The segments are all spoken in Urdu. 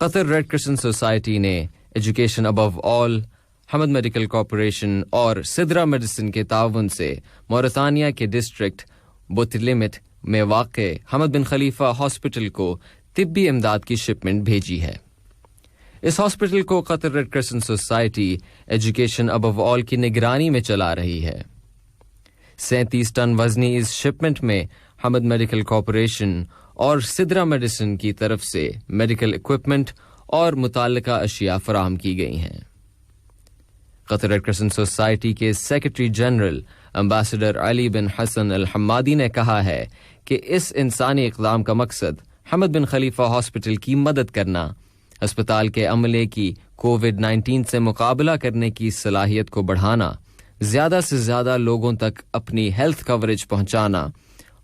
قطر ریڈ کرسنٹ سوسائٹی نے ایجوکیشن ابو آل، حمد میڈیکل کارپوریشن اور سدرا میڈیسن کے تعاون سے موریتانیہ کے ڈسٹرکٹ بوتلمٹ میں واقع حمد بن خلیفہ ہاسپٹل کو طبی امداد کی شپمنٹ بھیجی ہے۔ اس ہاسپٹل کو قطر ریڈ کرسنٹ سوسائٹی ایجوکیشن ابو آل کی نگرانی میں چلا رہی ہے۔ 37 ٹن وزنی اس شپمنٹ میں حمد میڈیکل کارپوریشن اور سدرا میڈیسن کی طرف سے میڈیکل اکوپمنٹ اور متعلقہ اشیاء فراہم کی گئی ہیں۔ قطر ریڈ کرسنٹ سوسائٹی کے سیکرٹری جنرل امبیسڈر علی بن حسن الحمادی نے کہا ہے کہ اس انسانی اقدام کا مقصد حمد بن خلیفہ ہاسپٹل کی مدد کرنا، ہسپتال کے عملے کی کووڈ-19 سے مقابلہ کرنے کی صلاحیت کو بڑھانا، زیادہ سے زیادہ لوگوں تک اپنی ہیلتھ کوریج پہنچانا،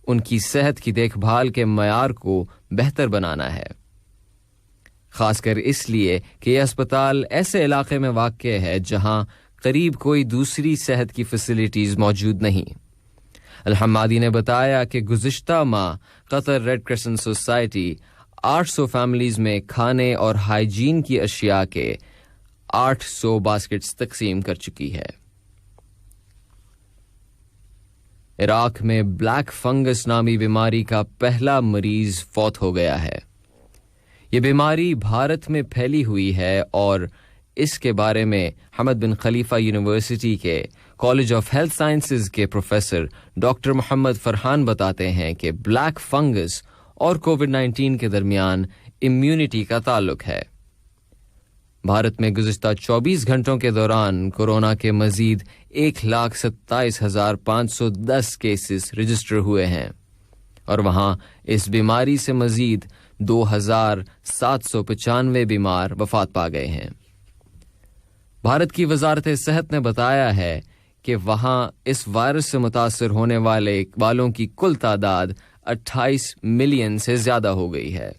ان کی صحت کی دیکھ بھال کے معیار کو بہتر بنانا ہے، خاص کر اس لیے کہ یہ اسپتال ایسے علاقے میں واقع ہے جہاں قریب کوئی دوسری صحت کی فیسلٹیز موجود نہیں۔ الحمادی نے بتایا کہ گزشتہ ماہ قطر ریڈ کرسنٹ سوسائٹی 800 فیملیز میں کھانے اور ہائیجین کی اشیاء کے 800 باسکٹس تقسیم کر چکی ہے۔ عراق میں بلیک فنگس نامی بیماری کا پہلا مریض فوت ہو گیا ہے۔ یہ بیماری بھارت میں پھیلی ہوئی ہے اور اس کے بارے میں حمد بن خلیفہ یونیورسٹی کے کالج آف ہیلتھ سائنسز کے پروفیسر ڈاکٹر محمد فرحان بتاتے ہیں کہ بلیک فنگس اور کووڈ-19 کے درمیان امیونٹی کا تعلق ہے۔ بھارت میں گزشتہ 24 گھنٹوں کے دوران کورونا کے مزید 1,27,510 کیسز رجسٹر ہوئے ہیں اور وہاں اس بیماری سے مزید 2,795 بیمار وفات پا گئے ہیں۔ بھارت کی وزارت صحت نے بتایا ہے کہ وہاں اس وائرس سے متاثر ہونے والوں کی کل تعداد 28 ملین سے زیادہ ہو گئی ہے۔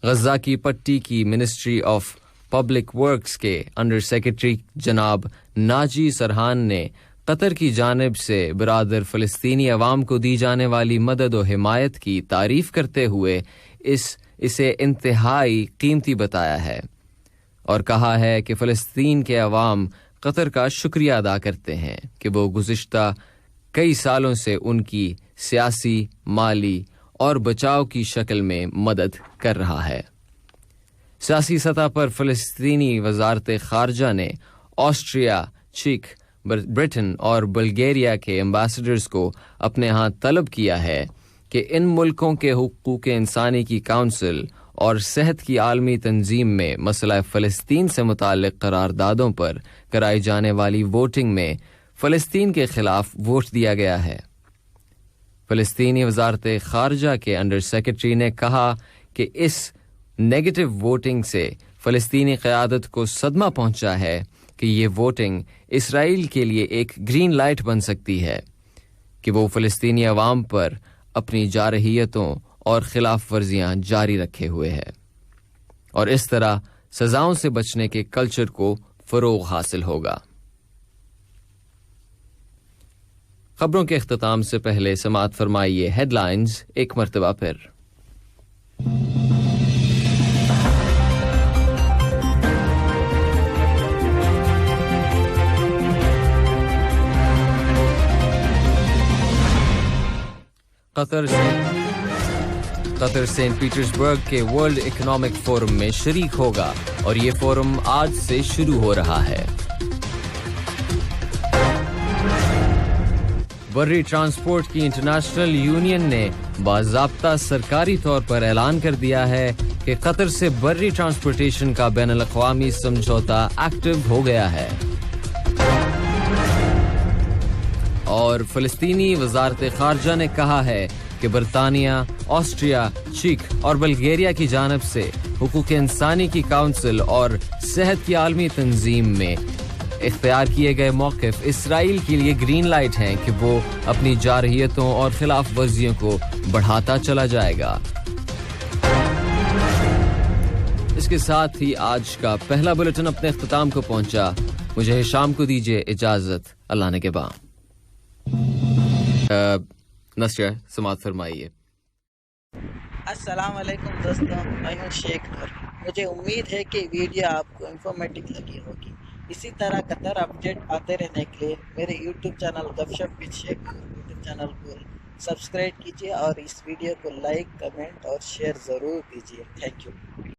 غزہ کی پٹی کی منسٹری آف پبلک ورکس کے انڈر سیکرٹری جناب ناجی سرحان نے قطر کی جانب سے برادر فلسطینی عوام کو دی جانے والی مدد و حمایت کی تعریف کرتے ہوئے اسے انتہائی قیمتی بتایا ہے اور کہا ہے کہ فلسطین کے عوام قطر کا شکریہ ادا کرتے ہیں کہ وہ گزشتہ کئی سالوں سے ان کی سیاسی، مالی اور بچاؤ کی شکل میں مدد کر رہا ہے۔ سیاسی سطح پر فلسطینی وزارت خارجہ نے آسٹریا، چیک، برٹن اور بلگیریا کے ایمبیسڈرز کو اپنے ہاں طلب کیا ہے کہ ان ملکوں کے حقوق انسانی کی کونسل اور صحت کی عالمی تنظیم میں مسئلہ فلسطین سے متعلق قراردادوں پر کرائی جانے والی ووٹنگ میں فلسطین کے خلاف ووٹ دیا گیا ہے۔ فلسطینی وزارت خارجہ کے انڈر سیکرٹری نے کہا کہ اس نیگیٹو ووٹنگ سے فلسطینی قیادت کو صدمہ پہنچا ہے کہ یہ ووٹنگ اسرائیل کے لیے ایک گرین لائٹ بن سکتی ہے کہ وہ فلسطینی عوام پر اپنی جارحیتوں اور خلاف ورزیاں جاری رکھے ہوئے ہے اور اس طرح سزاؤں سے بچنے کے کلچر کو فروغ حاصل ہوگا۔ خبروں کے اختتام سے پہلے سماعت فرمائیے ہیڈ لائنز ایک مرتبہ پھر۔ قطر سینٹ پیٹرزبرگ کے ورلڈ اکنامک فورم میں شریک ہوگا اور یہ فورم آج سے شروع ہو رہا ہے۔ بری ٹرانسپورٹ کی انٹرنیشنل یونین نے باضابطہ سرکاری طور پر اعلان کر دیا ہے کہ قطر سے بری ٹرانسپورٹیشن کا بین الاقوامی سمجھوتا ایکٹیو ہو گیا ہے۔ اور فلسطینی وزارت خارجہ نے کہا ہے کہ برطانیہ، آسٹریا، چیک اور بلگیریا کی جانب سے حقوق انسانی کی کونسل اور صحت کی عالمی تنظیم میں اختیار کیے گئے موقف اسرائیل کے لیے گرین لائٹ ہیں کہ وہ اپنی جارحیتوں اور خلاف ورزیوں کو بڑھاتا چلا جائے گا۔ اس کے ساتھ ہی آج کا پہلا بلیٹن اپنے اختتام کو پہنچا۔ مجھے شام کو دیجیے اجازت، اللہ نے کے بعد۔ نشریہ سماعت فرمائیے۔ السلام علیکم دوستوں، میں ہوں شیخ نور۔ مجھے امید ہے کہ ویڈیو آپ کو انفارمیٹو لگی ہوگی۔ اسی طرح قطر اپڈیٹ آتے رہنے کے لیے میرے یوٹیوب چینل گپ ship with Sheikh Noor YouTube channel کو سبسکرائب کیجیے اور اس ویڈیو کو لائک، کمنٹ اور شیئر ضرور کیجیے۔ Thank you.